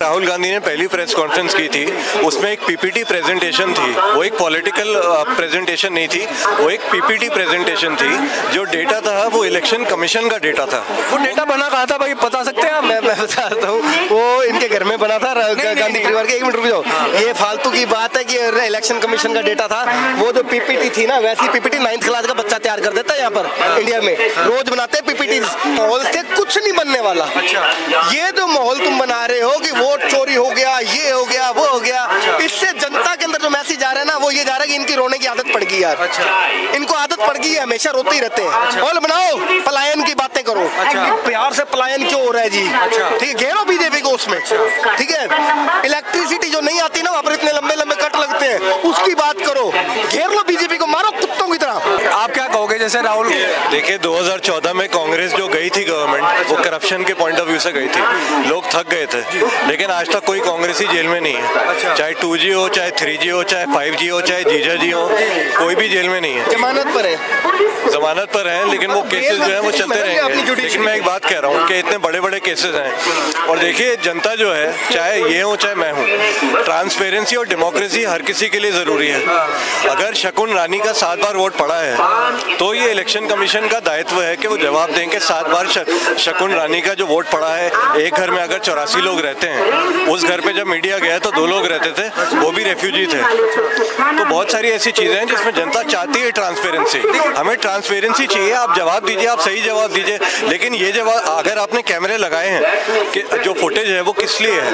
राहुल गांधी ने पहली press conference की थी उसमें एक पीपीटी प्रेजेंटेशन थी। वो एक पॉलिटिकल प्रेजेंटेशन नहीं थी, वो एक पीपीटी प्रेजेंटेशन थी। जो डेटा था वो इलेक्शन कमीशन का डेटा था। वो डेटा बना कहाँ था भाई, बता सकते हैं आप? मैं बताता हूँ, वो इनके घर में बना था गांधी परिवार के। एक मिनट रुक जाओ, ये फालतू की बात है कि इलेक्शन कमीशन का डेटा था। वो जो पीपीटी थी ना, वैसी पीपीटी 9th क्लास का बच्चा तैयार कर देता है यहाँ पर इंडिया में। रोज बनाते हैं पीपीटी। माहौल से कुछ नहीं बनने वाला। ये जो माहौल तुम बना रहे हो कि वोट चोरी हो गया, ये हो गया, वो हो गया, इससे जनता के अंदर जो मैसेज आ रहा है ना, वो ये जा रहा है कि इनकी रोने की आदत पड़ गई यार। इनको आदत पड़ गई है, हमेशा रोते ही रहते हैं। माहौल बनाओ, पलायन की बातें करो। बिहार से पलायन क्यों हो रहा है जी? ठीक है, घेरो बीजेपी को उसमें। ठीक है, इलेक्ट्रिसिटी जो नहीं आती ना, वहाँ पर इतने लंबे लंबे कट लगते हैं, उसकी बात करो। घेर लो बीजेपी को, मारो कुत्तों की तरह। आप क्या कहोगे? जैसे राहुल, देखिए 2014 में कांग्रेस जो गई थी गवर्नमेंट, वो करप्शन के पॉइंट ऑफ व्यू से गई थी। लोग थक गए थे, लेकिन आज तक कोई कांग्रेसी जेल में नहीं है। चाहे 2G हो, चाहे 3G हो, चाहे 5G हो, चाहे जीजा जी हो, कोई भी जेल में नहीं है। जमानत पर है, जमानत पर है, लेकिन वो केसेस जो है वो चलते रहेंगे। लेकिन मैं एक बात कह रहा हूँ कि इतने बड़े बड़े केसेस हैं, और देखिए जनता जो है, चाहे ये हो चाहे मैं हूँ, ट्रांसपेरेंसी और डेमोक्रेसी हर किसी के लिए जरूरी है। अगर शकुन रानी का 7 बार वोट पड़ा है तो ये इलेक्शन कमीशन का दायित्व है कि वो जवाब दें कि 7 बार शकुन रानी का जो वोट पड़ा है। एक घर में अगर 84 लोग रहते हैं, उस घर पे जब मीडिया गया तो 2 लोग रहते थे, वो भी रेफ्यूजी थे। तो बहुत सारी ऐसी चीजें हैं जिसमें जनता चाहती है ट्रांसपेरेंसी। हमें ट्रांसपेरेंसी चाहिए, आप जवाब दीजिए, आप सही जवाब दीजिए। लेकिन ये जवाब, अगर आपने कैमरे लगाए हैं कि जो फुटेज है वो किस लिए है,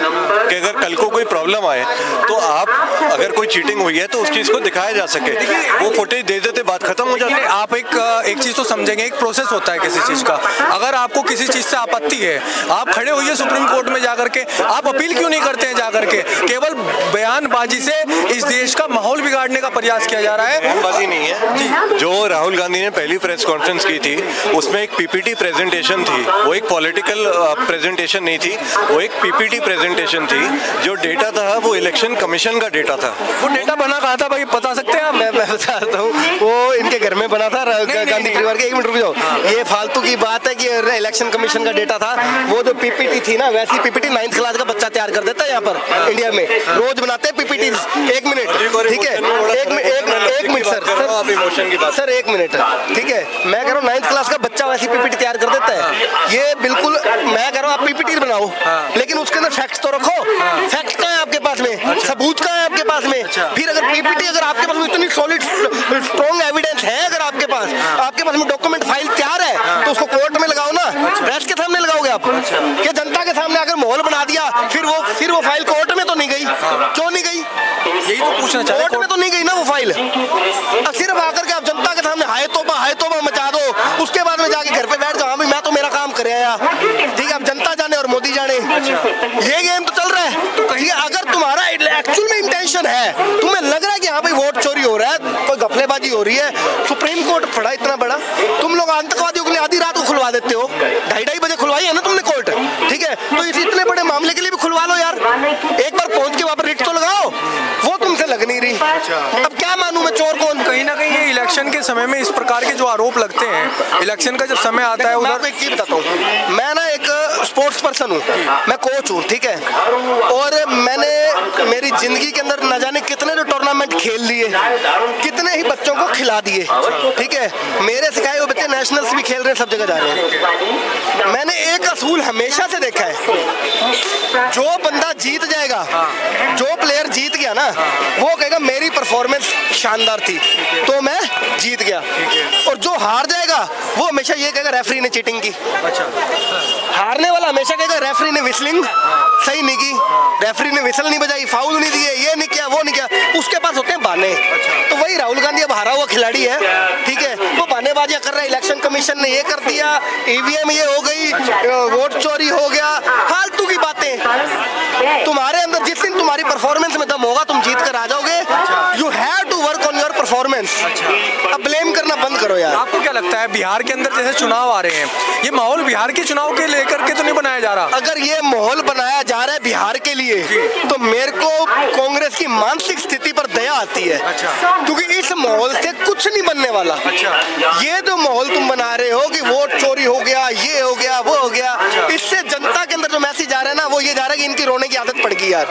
कि अगर कल को कोई प्रॉब्लम आए तो आप, अगर कोई चीटिंग हुई है तो उस चीज को दिखाया जा सके। वो फुटेज दे देते, बात खत्म हो जाती है। आप एक चीज तो समझेंगे, एक प्रोसेस होता है किसी चीज का। अगर आपको किसी चीज से आपत्ति है, आप खड़े होइए सुप्रीम कोर्ट में जाकर के, आप अपील क्यों नहीं करते हैं जाकर के? केवल बयानबाजी से इस देश का माहौल बिगाड़ने का प्रयास किया जा रहा है। बयानबाजी नहीं है। जो राहुल गांधी ने पहली प्रेस कॉन्फ्रेंस की थी उसमें एक पीपीटी प्रेजेंटेशन थी। वो एक पॉलिटिकल प्रेजेंटेशन नहीं थी, वो एक पीपीटी प्रेजेंटेशन थी। जो डेटा था वो इलेक्शन कमीशन का डेटा था। वो डेटा बना कहाँ था भाई, बता सकते हैं आप? मैं बताता हूँ, वो इनके घर में बना था गांधी परिवार के। एक मिनट रुक जाओ, ये फालतू की बात है कि इलेक्शन कमीशन का डेटा था। वो जो पीपीटी थी ना, वैसी पीपीटी 9th क्लास का बच्चा तैयार कर देता है यहाँ पर इंडिया में। रोज बनाते हैं पीपीटी। एक मिनट, ठीक है, एक मिनट सर, आप इमोशन की बात सर, 1 मिनट, ठीक है। मैं कह रहा हूँ 9th क्लास का बच्चा वैसी पीपीटी तैयार कर देता है। ये बिल्कुल, मैं कह रहा हूँ आप पीपीटी बनाओ, लेकिन उसके अंदर फैक्ट्स तो रखो। फैक्ट कहाँ है आपके पास में? सबूत कहाँ है आपके पास में? फिर अगर पीपीटी, अगर आपके पास में इतनी सॉलिड स्ट्रॉन्ग एविडेंस है, अगर आपके पास में डॉक्यूमेंट फाइल तैयार है, तो उसको कोर्ट में लगाओ ना। प्रेस के सामने लगाओगे आप? कि जनता के सामने अगर माहौल बना दिया, फिर वो फाइल कोर्ट में तो नहीं गई? क्यों नहीं गई? यही तो पूछना चाह रहे हैं। कोर्ट में तो नहीं गई ना वो फाइल। सिर्फ आकर के आप जनता के सामने हाय तौबा मचा दो, उसके बाद में जाके घर पे बैठ जाओ, मैं तो मेरा काम कर आया। ठीक है, अब जनता जाने और मोदी जाने। ये गेम तो चल रहा है। तो कहीं अगर तुम्हारा एक्चुअल में इंटेंशन है, तुम्हें लग रहा है कि हाँ भाई वोट चोरी हो रहा है, कोई घपलेबाजी हो रही है, सुप्रीम कोर्ट पड़ा इतना बड़ा, तुम लोग आतंकवादियों के लिए आधी रात को खुलवा देते हो। 2:30 बजे खुलवाई है ना तुमने कोर्ट, ठीक है? तो इस इतने बड़े मामले के लिए भी खुलवा लो यार। एक बार पहुंच के वहां पर रिट तो लगाओ। वो तुमसे लग नहीं रही। अब क्या मानूं मैं चोर कौन? कहीं ना कहीं ये इलेक्शन के समय में इस प्रकार के जो आरोप लगते हैं, इलेक्शन का जब समय आता है, उधर एक चीज बताता हूँ, मैं ना एक स्पोर्ट्स पर्सन हूँ, मैं कोच हूँ, ठीक है? और मैंने मेरी जिंदगी के अंदर न जाने कितने जो टूर्नामेंट खेल लिए, कितने ही बच्चों को खिला दिए, ठीक है? मेरे सिखाए हुए बच्चे नेशनल्स भी खेल रहे हैं, सब जगह जा रहे हैं। मैंने एक असूल हमेशा से देखा है, जो बंदा जीत जाएगा, जो प्लेयर जीत गया ना, वो कहेगा मेरी परफॉर्मेंस शानदार थी तो मैं जीत गया। और जो हार जाएगा वो हमेशा ये कहेगा रेफरी ने चीटिंग की। हारने वाला हमेशा कहेगा रेफरी ने विस्लिंग सही नहीं की, रेफरी ने विसल नहीं बजाई, फाउल नहीं दिए, ये नहीं किया, वो नहीं किया। उसके पास होते हैं बहाने। तो वही राहुल गांधी अब हारा हुआ खिलाड़ी है, ठीक है? वो बहानेबाजियां कर रहा है, इलेक्शन कमीशन ने ये कर दिया, ईवीएम ये हो गई, वोट चोरी हो गया, फालतू की बातें। तुम्हारे अंदर जिस दिन तुम्हारी परफॉर्मेंस में दम होगा, तुम जीत कर आ जाओगे। You have to work on your performance. अब ब्लेम करना बंद करो यार। आपको क्या लगता है, बिहार के अंदर जैसे चुनाव आ रहे हैं, ये माहौल बिहार के चुनाव के लेकर के तो नहीं बनाया जा रहा? अगर ये माहौल बनाया जा रहा है बिहार के लिए, तो मेरे को कांग्रेस की मानसिक स्थिति पर दया आती है। क्योंकि इस माहौल से कुछ नहीं बनने वाला। ये जो माहौल तुम बना रहे हो कि वोट चोरी हो गया, ये हो गया, वो हो गया, इससे जनता के अंदर जो मैसेज जा रहा है ना, वो ये जा रहा है कि इनकी रोने की आदत पड़ गई यार।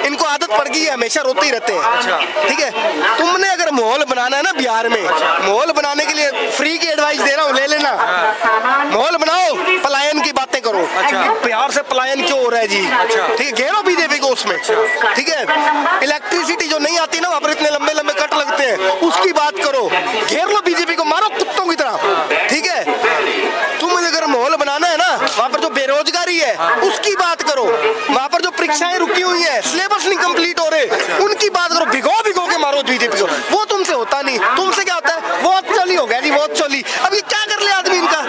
इनको आदत पड़ गई है, हमेशा रोते ही रहते हैं। ठीक है, तुमने अगर माहौल बनाना है ना बिहार में, माहौल बनाने के लिए फ्री की एडवाइस दे रहा हूँ, ले लेना। माहौल बनाओ, पलायन की बातें करो। बिहार से पलायन क्यों हो रहा है जी? ठीक है, घेरो बीजेपी को उसमें। ठीक है, इलेक्ट्रिसिटी जो नहीं आती ना, वहाँ पर इतने लंबे लंबे कट लगते हैं, उसकी बात करो। घेर लो बीजेपी को, मारो कुत्तों की तरह। ठीक है, तुम्हें अगर माहौल बनाना है ना, वहाँ पर जो बेरोजगारी है उसकी बात करो। वहाँ पर जो परीक्षाएं रुकी हुई है, सिलेबस नहीं कंप्लीट हो रहे, उनकी बात करो। भिगो भिगो के मारो बीजेपी को। वो तुमसे होता नहीं। तुमसे क्या होता है? वो चली हो गया जी, वो चली। अब ये क्या कर ले आदमी इनका?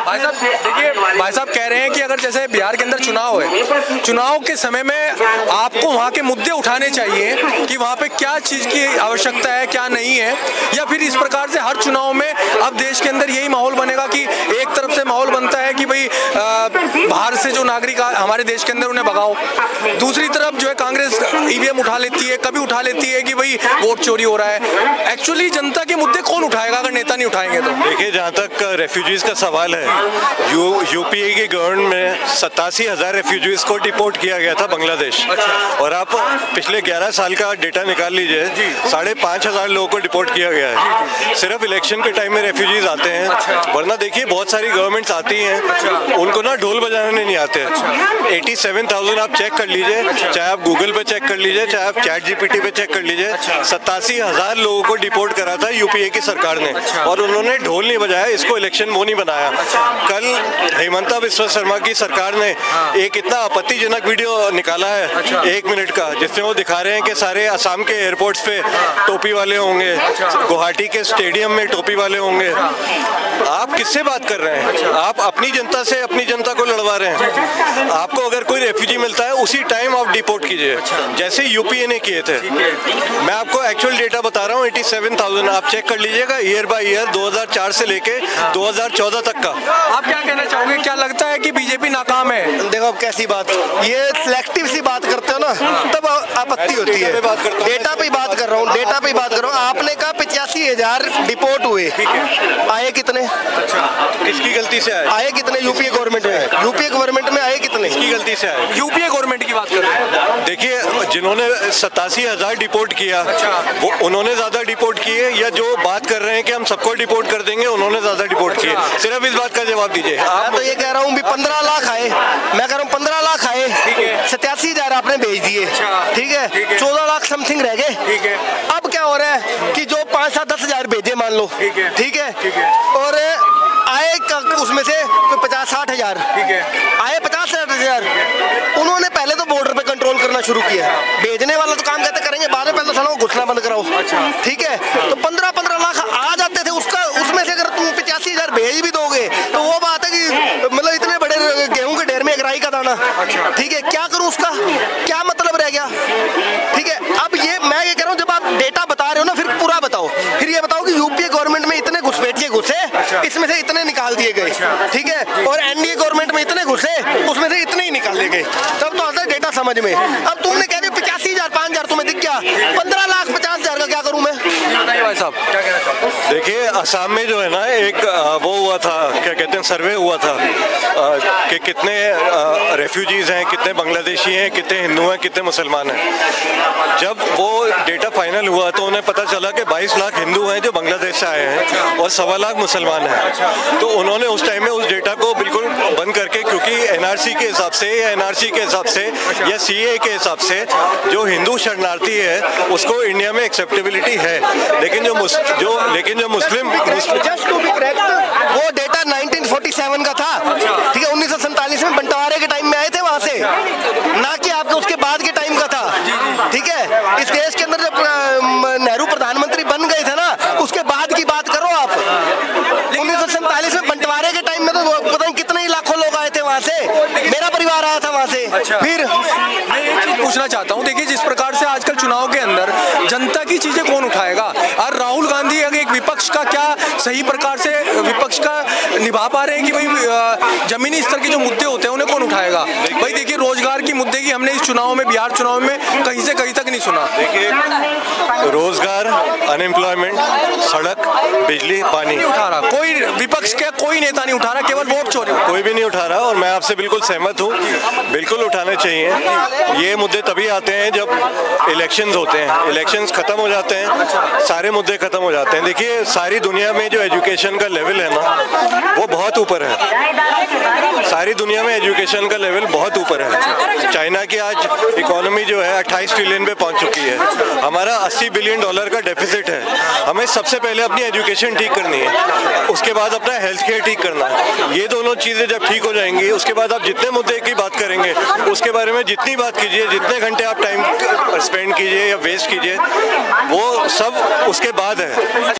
भाई साहब देखिए, भाई साहब कह रहे हैं कि अगर जैसे बिहार के अंदर चुनाव है, चुनाव के समय में आपको वहाँ के मुद्दे उठाने चाहिए कि वहाँ पे क्या चीज़ की आवश्यकता है, क्या नहीं है, या फिर इस प्रकार से हर चुनाव में अब देश के अंदर यही माहौल बनेगा कि एक तरफ से माहौल बनता है कि भाई बाहर से जो नागरिक हमारे देश के अंदर उन्हें भगाओ, दूसरी तरफ जो है कांग्रेस ईवीएम उठा लेती है, कभी उठा लेती है कि भाई वोट चोरी हो रहा है। एक्चुअली जनता के मुद्दे कौन उठाएगा अगर नेता नहीं उठाएंगे तो? देखिए, जहाँ तक रेफ्यूजीज का सवाल है, यूपीए की गवर्नमेंट में 87,000 रेफ्यूजीज को डिपोर्ट किया गया था बांग्लादेश। और आप पिछले 11 साल का डेटा निकाल लीजिए, 5,500 लोगों को डिपोर्ट किया गया है। सिर्फ इलेक्शन के टाइम में रेफ्यूजीज आते हैं, वरना देखिए बहुत सारी गवर्नमेंट्स आती हैं, उनको ना ढोल बजाने नहीं आते। 87,000 आप चेक कर लीजिए, चाहे आप गूगल पे चेक कर लीजिए, चाहे आप चैट जीपीटी पे चेक कर लीजिए। 87,000 लोगों को डिपोर्ट करा था यूपीए की सरकार ने, और उन्होंने ढोल नहीं बजाया, इसको इलेक्शन वो नहीं बनाया। कल हेमंता बिस्वा शर्मा की सरकार ने एक इतना आपत्तिजनक वीडियो निकाला है 1 मिनट का, जिसमें वो दिखा रहे हैं कि सारे असम के एयरपोर्ट्स पे टोपी वाले होंगे, गुवाहाटी के स्टेडियम में टोपी वाले होंगे। आप किससे बात कर रहे हैं? आप अपनी जनता से अपनी जनता को लड़वा रहे हैं। आपको अगर कोई रेफ्यूजी मिलता है, उसी टाइम आप डिपोर्ट कीजिए, जैसे यूपीए ने किए थे। मैं आपको एक्चुअल डेटा बता रहा हूँ, 87,000 आप चेक कर लीजिएगा ईयर बाय ईयर, 2004 से लेके 2014 तक का। आप क्या कहना चाहोगे, क्या लगता है कि बीजेपी नाकाम है? देखो कैसी बात, ये सिलेक्टिव सी बात करते हो ना, तब आपत्ति होती है। डेटा पे बात कर रहा हूँ, डेटा पे बात कर रहा हूँ। आपने कहा 85,000 डिपोर्ट हुए, आए कितने? किसकी गलती से आए कितने? यूपीए गवर्नमेंट में, यूपीए गवर्नमेंट में आए कितने? किसकी गलती से आए? यूपीए गवर्नमेंट की बात कर रहे हैं। देखिए, जिन्होंने 87,000 डिपोर्ट किया, वो उन्होंने ज्यादा डिपोर्ट किए, या जो बात कर रहे हैं कि हम सबको डिपोर्ट कर देंगे, उन्होंने ज्यादा डिपोर्ट किए? सिर्फ इस बात का जवाब दीजिए। मैं तो ये कह रहा हूँ भी 15 लाख आए, मैं कह रहा हूँ 15 लाख आए, 87,000 आपने भेज दिए, ठीक है, 14 लाख समथिंग रह गए। अब क्या हो रहा है कि जो 5-10 भेजे मान लो, ठीक है, और आए उसमें से 50-60 हजार, आए 50-60 हजार। उन्होंने पहले तो बॉर्डर पे कंट्रोल करना शुरू किया। भेजने वाला तो काम कहते करेंगे, बाद में पहले तो सालों को घुसना बंद कराओ। ठीक है, तो 15-15 लाख आ जाते थे, उसमें से अगर तुम 85,000 भेज भी दोगे तो वो बात है कि मतलब इतने बड़े गेहूं के ढेर में एक राई का दाना। ठीक है, क्या करूं उसका, क्या मतलब रह गया? ठीक है, अब ये मैं ये कह रहा हूँ, जब आप डेटा बता रहे हो ना, फिर पूरा बताओ। फिर ये बताओ कि यूपीए गवर्नमेंट में इतने घुसपैठिए घुसे, इसमें से इतने निकाल दिए गए, ठीक है, और एनडीए गवर्नमेंट में इतने घुसे, उसमें से इतने ही निकाल दिए गए। तब तो आता है डेटा समझ में। अब तुमने कह रहे 85,000 5,000 तुम्हें दिख गया, 15 लाख 50,000 का क्या करूं मैं? भाई साहब क्या कहना चाहते हैं? देखिए, असम में जो है ना, एक वो हुआ था, क्या कहते हैं, सर्वे हुआ था कि कितने रेफ्यूजीज हैं, कितने बांग्लादेशी हैं, कितने हिंदू हैं, कितने मुसलमान हैं। जब वो डेटा फाइनल हुआ तो उन्हें पता चला कि 22 लाख हिंदू हैं जो बांग्लादेश से आए हैं, और 1.25 लाख मुसलमान हैं। तो उन्होंने उस टाइम में उस डेटा को बिल्कुल बंद करके, क्योंकि एनआरसी के हिसाब से या एनआरसी के हिसाब से या सीए के हिसाब से जो हिंदू शरणार्थी है उसको इंडिया में एक्सेप्टेबिलिटी है, लेकिन जो मुस्लिम जस्ट टू बी करेक्ट, वो डेटा 1947 का था। ठीक है, 1947 में बंटवारे के टाइम में आए थे वहां से, ना कि आपके उसके बाद के टाइम का था। ठीक है, इस देश के अंदर जब नेहरू प्रधानमंत्री बन गए थे ना, उसके बाद की बात करो आप। 1947 में बंटवारे के टाइम में तो पता नहीं कितने ही लाखों लोग आए थे वहां से, मेरा परिवार आया था वहां से। फिर मैं एक चीज पूछना चाहता हूँ, देखिए जिस प्रकार से आजकल चुनाव के अंदर जनता की चीजें कौन उठाएगा, और राहुल गांधी एक विपक्ष का क्या सही प्रकार से विपक्ष का निभा पा रहे हैं कि भाई जमीनी स्तर के जो मुद्दे होते हैं उन्हें कौन उठाएगा? भाई देखिए, रोजगार की मुद्दे की हमने इस चुनाव में, बिहार चुनाव में कहीं से कहीं तक नहीं सुना। देखिए, रोजगार, अनएम्प्लॉयमेंट, सड़क, बिजली, पानी उठा रहा कोई विपक्ष के कोई नेता नहीं उठा रहा, केवल वोट चोरी कोई भी नहीं उठा रहा। और मैं आपसे बिल्कुल सहमत हूँ, बिल्कुल उठाने चाहिए। ये मुद्दे तभी आते हैं जब इलेक्शंस होते हैं, इलेक्शंस खत्म हो जाते हैं, सारे मुद्दे खत्म हो जाते हैं। देखिए, सारी दुनिया में जो एजुकेशन का लेवल है ना, वो बहुत ऊपर है। सारी दुनिया में एजुकेशन का लेवल बहुत ऊपर है। चाइना की आज इकोनॉमी जो है 28 ट्रिलियन पे पहुंच चुकी है। हमारा $80 बिलियन का डेफिसिट है। हमें सबसे पहले अपनी एजुकेशन ठीक करनी है, उसके बाद अपना हेल्थ केयर ठीक करना है। ये दोनों चीज़ें जब ठीक हो जाएंगी, उसके बाद आप जितने मुद्दे की बात करेंगे, उसके बारे में जितनी बात कीजिए, जितने घंटे आप टाइम स्पेंड कीजिए या वेस्ट कीजिए, वो सब उसके बाद है।